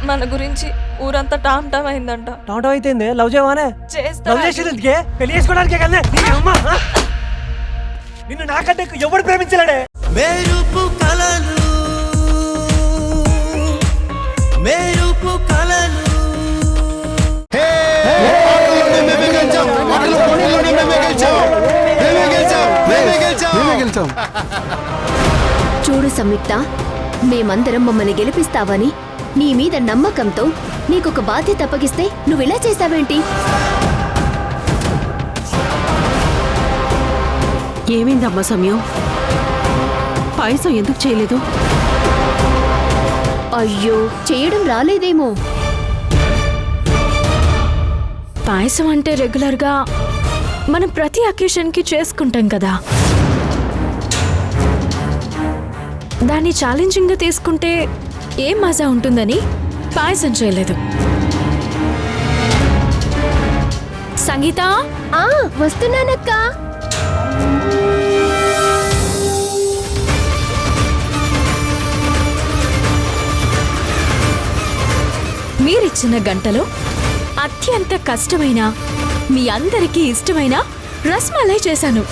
మన గురించి ఊరంతా టామ్ టామ్ అయిందంట. టామ్ టామ్ అయితే లవ్ చేయవానే? లవ్ చేసేందుకే పెళ్లి చేసుకోవడానికే కదా. నిన్ను నాకంటే ఎవడు ప్రేమించలేడే. మెరుపు కలలు మెరుపు కలలు చూడు సంయుక్త, మేమందరం మమ్మల్ని గెలిపిస్తావని నీ మీద నమ్మకంతో నీకొక బాధ్యత అప్పగిస్తే నువ్విలా చేస్తావేంటి? ఏమైందమ్మా సమయం? పాయసం ఎందుకు చేయలేదు? అయ్యో, చేయడం రాలేదేమో. పాయసం అంటే రెగ్యులర్గా మనం ప్రతి అకేషన్కి చేసుకుంటాం కదా, దాన్ని ఛాలెంజింగ్గా తీసుకుంటే ఏం మజా ఉంటుందని పాయసం చేయలేదు. సంగీత, వస్తున్నానక్క. మీరిచ్చిన గంటలో అత్యంత కష్టమైన మీ అందరికీ ఇష్టమైన రస్మలై చేశాను.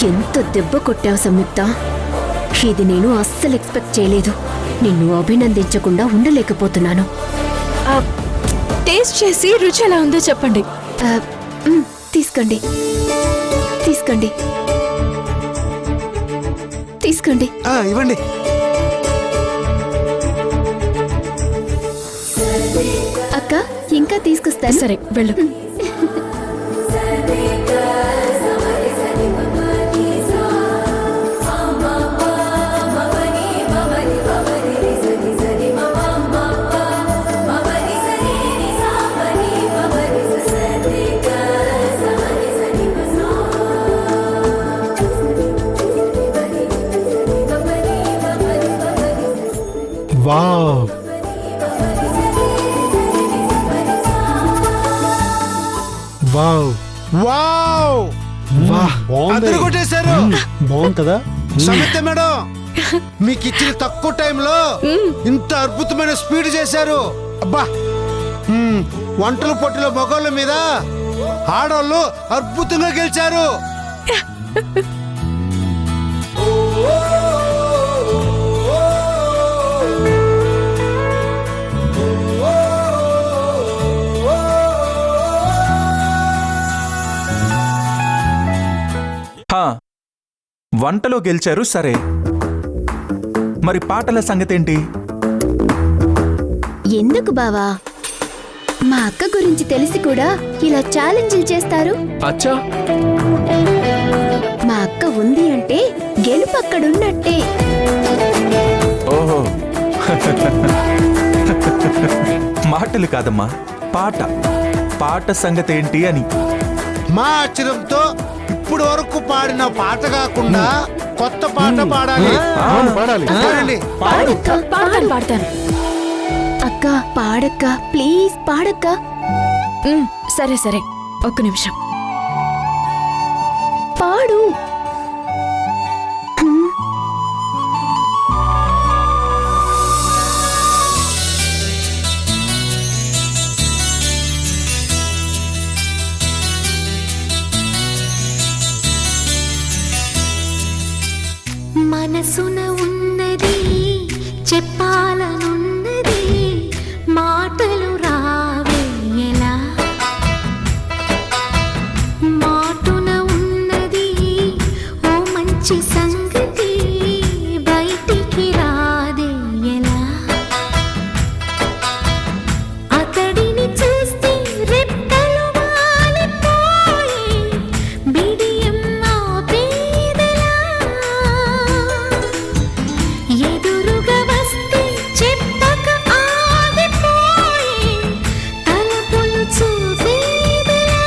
ఎంత దెబ్బ కొట్టావు సంయుక్త, ఇది నేను అస్సలు ఎక్స్పెక్ట్ చేయలేదు. నిన్ను అభినందించకుండా ఉండలేకపోతున్నాను. టేస్ట్ చేసి రుచి ఎలా ఉందో చెప్పండి. తీసుకోండి తీసుకోండి తీసుకోండి. ఇవ్వండి. అక్క, ఇంకా తీసుకొస్తాను. సరే, వెళ్ళు. వావ్, వావ్, వావ్, అందరూ కొట్టేశారు. బాగుంది కదా సమర్థ మేడం, మీకు ఇచ్చిన తక్కువ టైంలో ఇంత అద్భుతమైన స్పీడ్ చేశారు. అబ్బా, వంటల పొట్టిలో మగోళ్ళ మీద ఆడవాళ్ళు అద్భుతంగా గెలిచారు. వంటలో గెలిచారు సరే, మరి పాటల సంగతేంటి? ఎందుకు బావా, మా అక్క గురించి తెలిసి కూడా ఇలా ఛాలెంజ్లు చేస్తారు? అచ్చా, మా అక్క ఉంది అంటే గెలుపు అక్కడున్నట్టే. ఓహో, మాటలు కాదమ్మా, పాట. పాట సంగతేంటి అని. మా ఆశ్చర్యంతో ఇప్పుడు వరకు పాడిన పాట కాకుండా కొత్త పాట పాడాలి. పాడతాను. అక్క పాడక్క, ప్లీజ్ పాడక్క. సరే సరే, ఒక్క నిమిషం. పాడు. మనసున ఉన్నది చెప్పాలనున్నది, మాటలు రావే ఎలా, మాటున ఉన్నది ఓ మంచి సంగతి, బయటికి రాదే ఎలా. అతడిని చూస్తే రెప్పలు వాలిపోయి బిడియం ఆపేదెలా, ఎదురుగా వస్తే చెప్పక ఆగిపోయి తలపులు చూసేదెలా.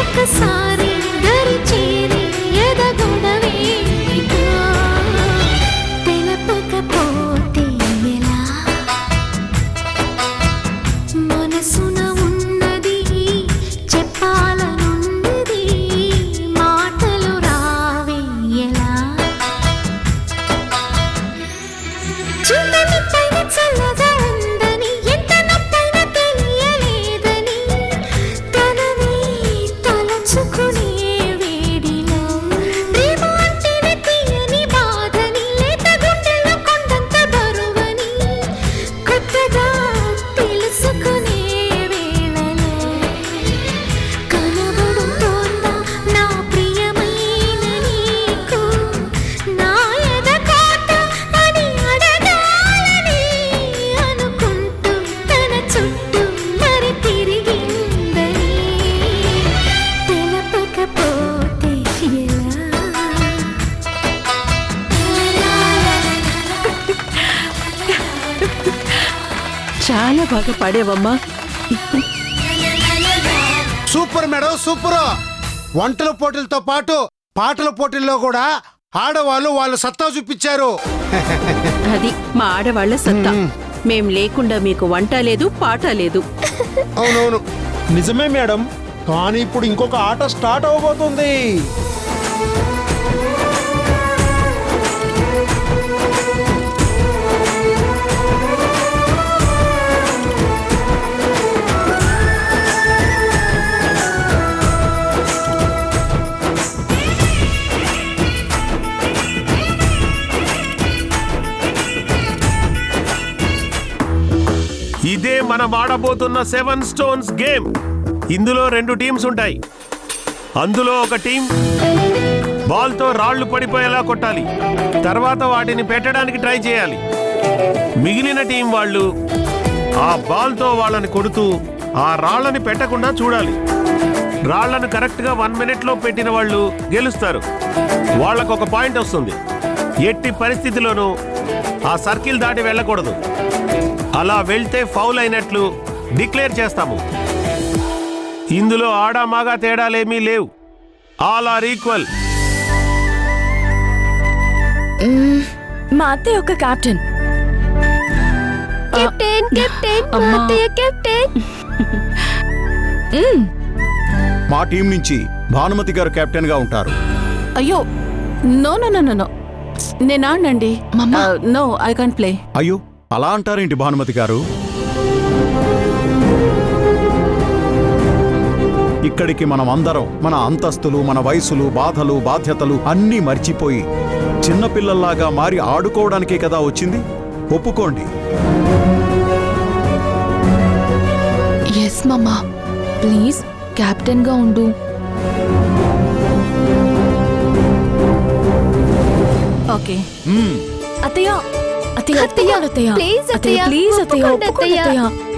ఒకసారి దరి చేరి ఎదగొడవేదిగా, తెలపకపోతే ఎలా. మనసున ఉన్నది చెప్పాలనున్నది, మాటలు రావే ఎలా. చుట్టని పైన చల్లగా ఉందని ఎంత నొప్పైన తెలియలేదని తనని తలచుకునే వేడిలో ప్రేమ అంటేనే తీయని బాధని లేత గుండెలో కొండంత బరువని కొత్తగా తెలుసుకునే వేళలో కనబడుతోందా నా ప్రియమైన నీకు నా ఎదకోట అని అడగాలని అనుకుంటూ తన చుట్టూ మరి తిరిగిందని తెలపకపోతే చాలా బాగా పాడావమ్మా. Super madam super. వంటల పోటీలతో పాటు పాటల పోటీల్లో కూడా ఆడవాళ్ళు వాళ్ళ సత్తా చూపించారు. అది మా ఆడవాళ్ల సత్తా. మేం లేకుండా మీకు వంట లేదు, పాట లేదు. అవునవును. నిజమే మేడం, కానీ ఇప్పుడు ఇంకొక ఆట స్టార్ట్ అవబోతుంది. ఇదే మనం ఆడబోతున్న 7 స్టోన్స్ గేమ్. ఇందులో 2 టీమ్స్ ఉంటాయి. అందులో ఒక టీం బాల్తో రాళ్లు పడిపోయేలా కొట్టాలి, తర్వాత వాటిని పెట్టడానికి ట్రై చేయాలి. మిగిలిన టీం వాళ్ళు ఆ బాల్తో వాళ్ళని కొడుతూ ఆ రాళ్లని పెట్టకుండా చూడాలి. రాళ్లను కరెక్ట్గా 1 మినిట్లో పెట్టిన వాళ్ళు గెలుస్తారు. వాళ్ళకు ఒక పాయింట్ వస్తుంది. ఎట్టి పరిస్థితిలోనూ ఆ సర్కిల్ దాటి వెళ్ళకూడదు. అలా వెళ్తే ఫౌల్ అయినట్లు డిక్లేర్ చేస్తాము. ఇందులో ఆడా మగా తేడాలేమీ లేవు. All are equal. మా అత్తయ్య ఒక కెప్టెన్. కెప్టెన్ కెప్టెన్ అమ్మా. మాతయ్య కెప్టెన్. మా టీం నుంచి భానుమతి గారు కెప్టెన్ గా ఉంటారు. అయ్యో, నో నో నో నో, నేను ఆడనండి. No, I can't play. అయ్యో, అలా అంటారేంటి భానుమతి గారు? ఇక్కడికి మనం అందరం మన అంతస్తులు, మన వయసులు, బాధలు, బాధ్యతలు అన్నీ మర్చిపోయి చిన్నపిల్లల్లాగా మారి ఆడుకోవడానికే కదా వచ్చింది. ఒప్పుకోండి. ఎస్ మమ్మా, ప్లీజ్ కెప్టెన్ గా ఉండు. ఓకే అత్తయ్య, అత్తయ్య అత్తయ్య, అత్తయ్య, ప్లీజ్ అత్తయ్య, అత్తయ్య, ప్లీజ్ అత్తయ్య, ఒప్పుకోండి ఒప్పుకోండి అత్తయ్య. అత్తయ్య.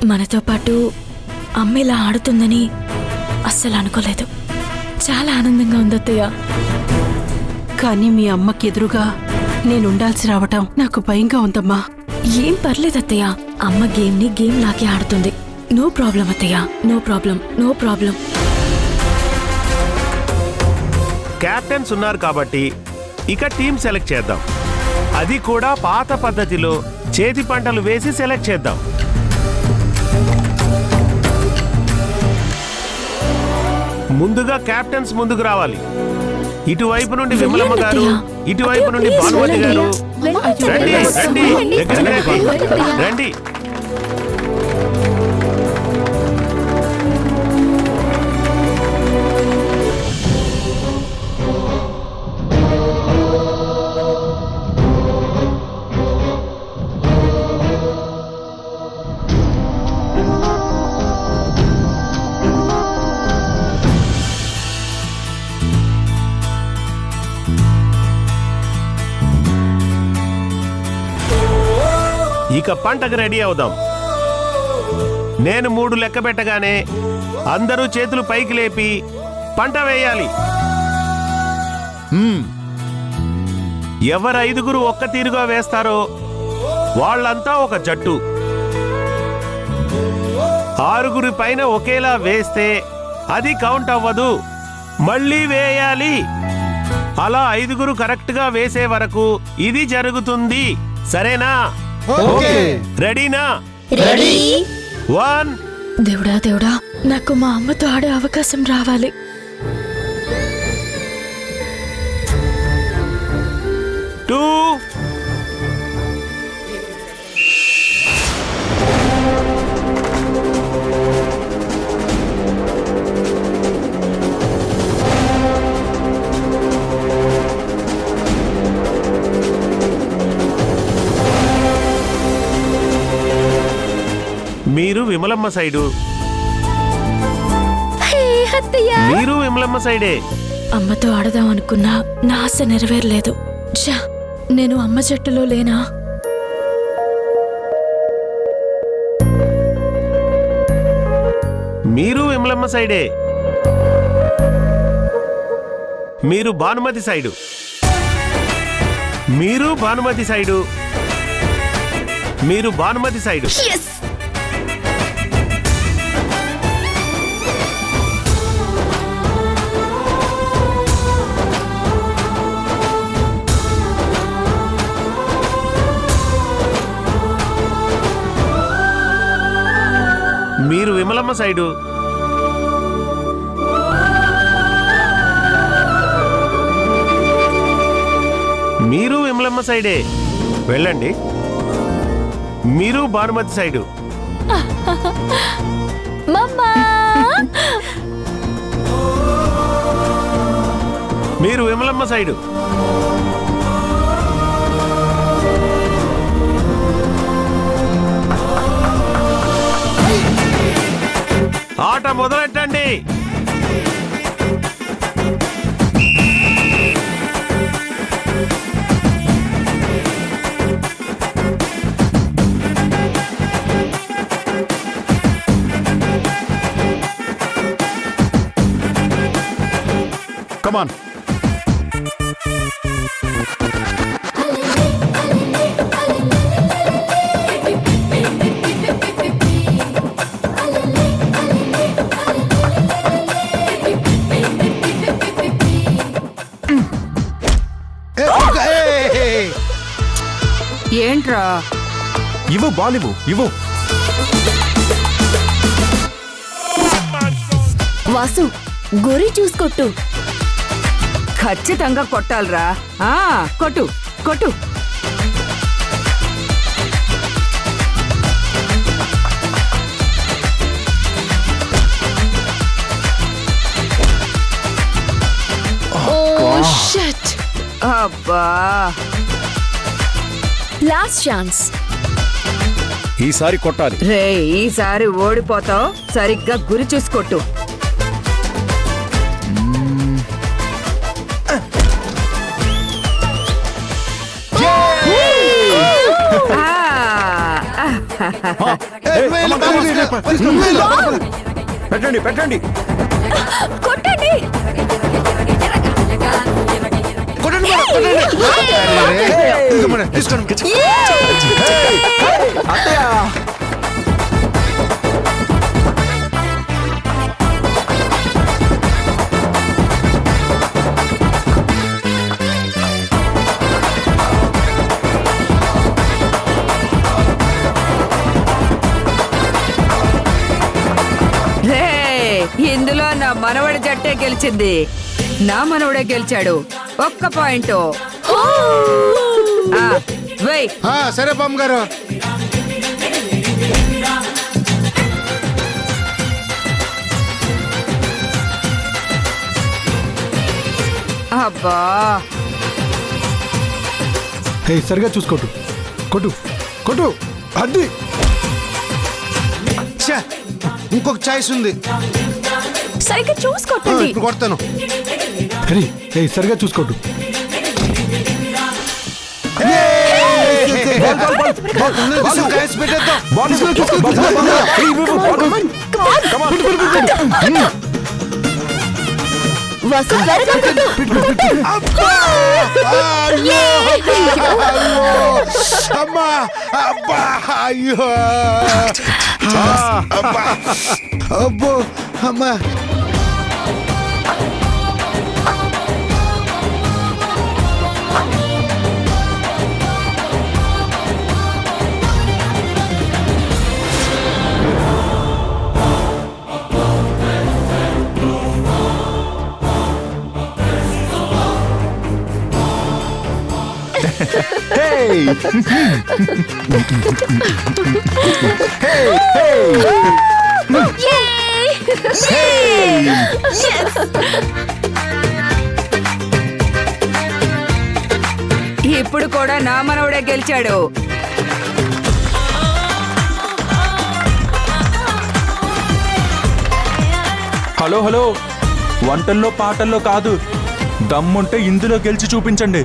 మనతో పాటు అమ్మ ఇలా ఆడుతుందని అస్సలు అనుకోలేదు. చాలా ఆనందంగా ఉంది అత్తయ్య. కానీ మీ అమ్మకి ఎదురుగా నేను ఉండాల్సి రావటం నాకు భయంగా ఉందమ్మా. ఏం పర్లేదు అత్తయ్య, అమ్మ గేమ్ ని గేమ్ లాగే ఆడుతుంది. నో ప్రాబ్లం అత్తయ్య, no problem, no problem. Captains ఉన్నారు కాబట్టి ఇక టీం సెలెక్ట్ చేద్దాం. అది కూడా పాత పద్ధతిలో చేతి పంటలు వేసి సెలెక్ట్ చేద్దాం. ముందుగా క్యాప్టెన్స్ ముందుకు రావాలి. ఇటువైపు నుండి విమలమ్మ గారు, ఇటువైపు నుండి భానుమతి గారు. రండి రండి, దగ్గరికి రండి, రండి. ఇక పంటకు రెడీ అవుదాం. నేను 3 లెక్క పెట్టగానే అందరూ చేతులు పైకి లేపి పంట వేయాలి. ఎవరు 5గురు ఒక్క తీరుగా వేస్తారో వాళ్ళంతా ఒక జట్టు. 6గురి పైన ఒకేలా వేస్తే అది కౌంట్ అవ్వదు, మళ్ళీ వేయాలి. అలా 5గురు కరెక్ట్ గా వేసే వరకు ఇది జరుగుతుంది. సరేనా? ఓకే రెడీనా? రెడీ 1 దేవుడా దేవుడా, నాకు మా అమ్మతో ఆడే అవకాశం రావాలి. టూ మీరు విమలమ్మ సైడు, మీరు విమలమ్మ సైడే. అమ్మతో ఆడదాం అనుకున్నా నా ఆశ నెరవేరలేదు. ఛా, నేను అమ్మ జట్టులో లేనా? మీరు విమలమ్మ సైడే. మీరు భానుమతి సైడు, మీరు భానుమతి సైడు, మీరు భానుమతి సైడు. మీరు విమలమ్మ సైడు, మీరు విమలమ్మ సైడే. వెళ్ళండి. మీరు భానుమతి సైడు. మీరు విమలమ్మ సైడు. ఆట మొదలెట్టండి. కమాన్. ఏంట్రా? ఇవ్వు బాల్ ఇవ్వు, ఇవ్వు. వాసు, గురి చూసుకొట్టు. ఖచ్చితంగా కొట్టాలరా. కొట్టు కొట్టు. అబ్బా, లాస్ట్ ఛాన్స్. ఈసారి కొట్టాలి. రే, ఈసారి ఓడిపోతావు. సరిగ్గా గురి చూసుకొట్టు. పెట్టండి పెట్టండి. కొట్టండి. ఇందులో నా మనవడి జట్టే గెలిచింది. నా మనవడే గెలిచాడు. ఒక్క పాయింట్. వెయ్. సరే బామ్మ గారు. అబ్బా, సరిగా చూసుకోటు. కొట్టు కొట్టు. అది ఇంకొక ఛాయిస్ ఉంది. సరిగ్గా చూసుకొట్టండి. ఇప్పుడు కొడతాను. సరిగా చూసుకోటు. వాసు, త్వరగా కొట్టు. అమ్మా, అబ్బా, అయ్యో, అబ్బో, అమ్మా. ఇప్పుడు కూడా నా మనవడే గెలిచాడు. హలో హలో, వంటల్లో పాటల్లో కాదు, దమ్ముంటే ఇందులో గెలిచి చూపించండి.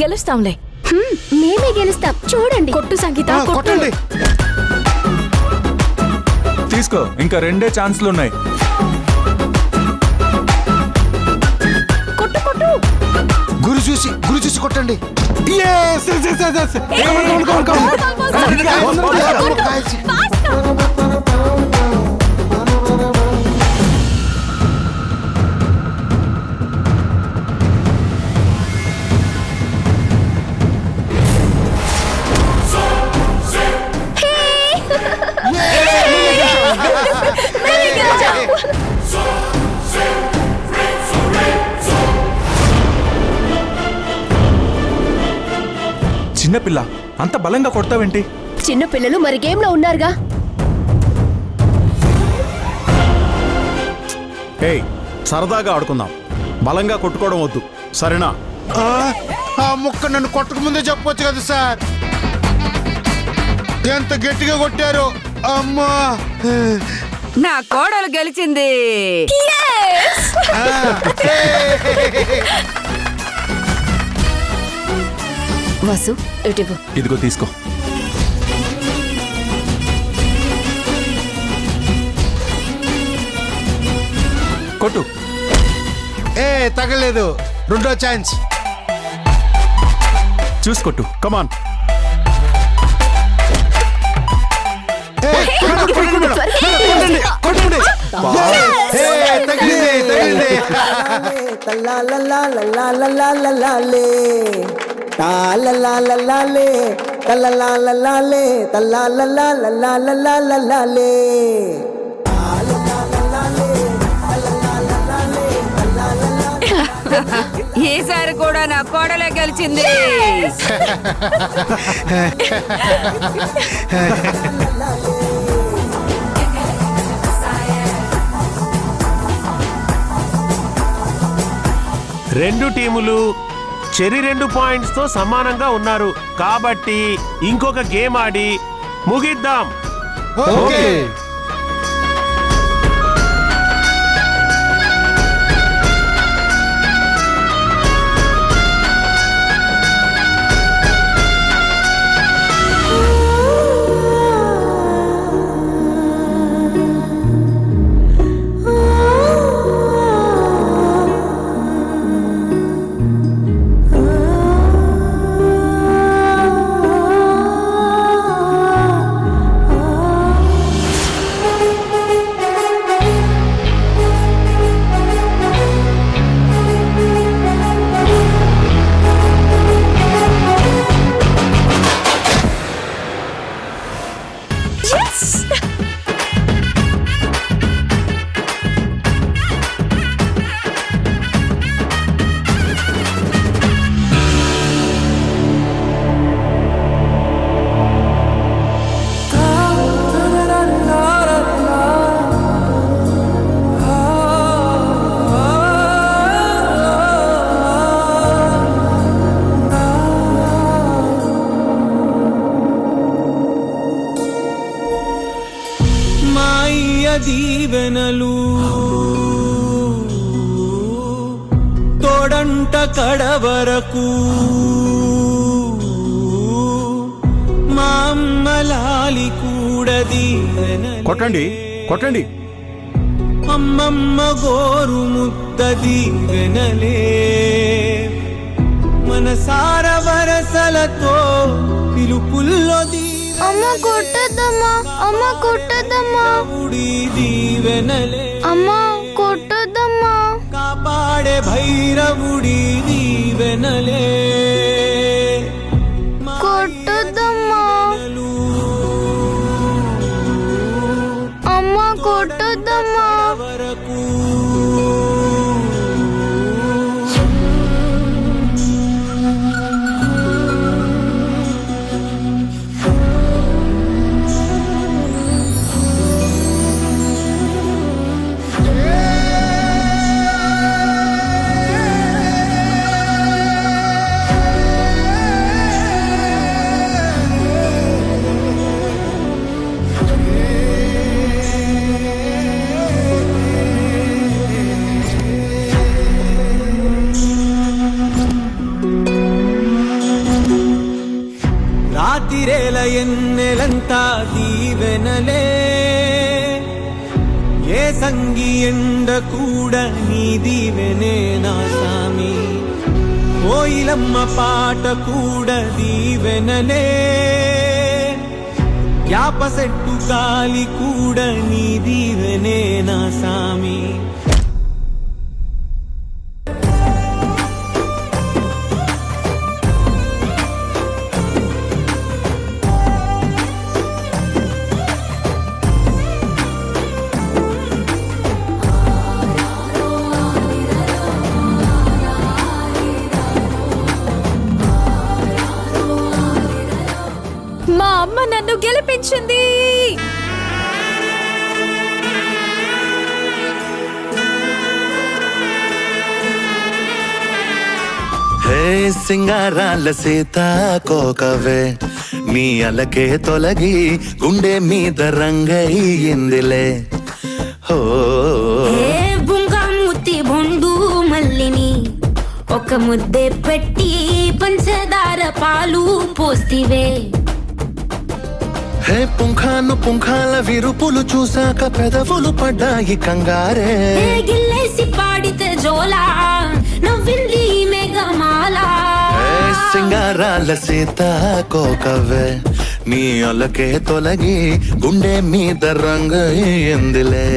గెలుస్తాంలే. మేమే గెలుస్తాం, చూడండి. కొట్టు సంగీత, కొట్టు. కొట్టండి. తీసుకో, ఇంకా 2 ఛాన్స్లు ఉన్నాయి. కొట్టు కొట్టు. గురి చూసి కొట్టండి. చిన్నపిల్ల అంత బలంగా కొడతావేంటి? చిన్న పిల్లలు మరి గేమ్ లో ఉన్నారుగా. ఏయ్, సరదాగా ఆడుకుందాం, బలంగా కొట్టుకోవడం వద్దు, సరేనా? ఆ ముక్క నన్ను కొట్టక ముందే చెప్పొచ్చు కదా సార్. ఎంత గట్టిగా కొట్టారు. అమ్మా, నా కోడలు గెలిచింది. వాసు, ఇటు. ఇదిగో తీసుకో. కొట్టు. తగలేదు. రెండో ఛాన్స్. చూసుకొట్టు. కమాన్. ఈసారి కూడా నా కోడలే గెలిచింది. రెండు టీములు చెరి 2 పాయింట్స్ తో సమానంగా ఉన్నారు కాబట్టి ఇంకొక గేమ్ ఆడి ముగిద్దాం. ఓకే. దీవెనలు తోడంట కడవరకు మా అమ్మలాలి కూడా దీవెనలే. కొట్టండి, కొట్టండి. అమ్మమ్మ గోరు ముద్ద దీవెనలే. మనసార వరసలతో పిలుపుల్లో అమ్మ కొట్టద్దమ్మా, అమ్మ కొట్టద్దమ్మా, దీవెనలే. అమ్మ కొట్టద్దమ్మా, కాపాడే భైరవుడి దీవెనలే. కొట్టద్దమ్మా, అమ్మ కొట్టద్దమ్మా. వరకు రాతిరేల ఎన్నెలంతా దీవెనలే ఏ సంగి ఎండ కూడా నీ దీవెనే నా సామి కోయిలమ్మ పాట కూడా దీవెనలే యాప చెట్టు గాలి కూడా నీ దీవెనే నా సామి మా అమ్మ నన్ను గెలిపించింది. హే సింగారాల సీతాకోకవే నీ అలకే తొలగి గుండె మీద రంగయ్యిందిలే హో బుంగాముత్తి బొండు మల్లిని ఒక ముద్దే పెట్టి పంచదార పాలు పోస్తివే హే పుంఖాను పుంఖాల విరుపులు చూసాక పెదవులు పడ్డాయి కంగారే గిల్లేసి పాడితే జోలా నవ్వింది మేఘమాల హే సింగారాల సీతాకోకవే నీ అలకే తొలగి గుండె మీద రంగయ్యిందిలే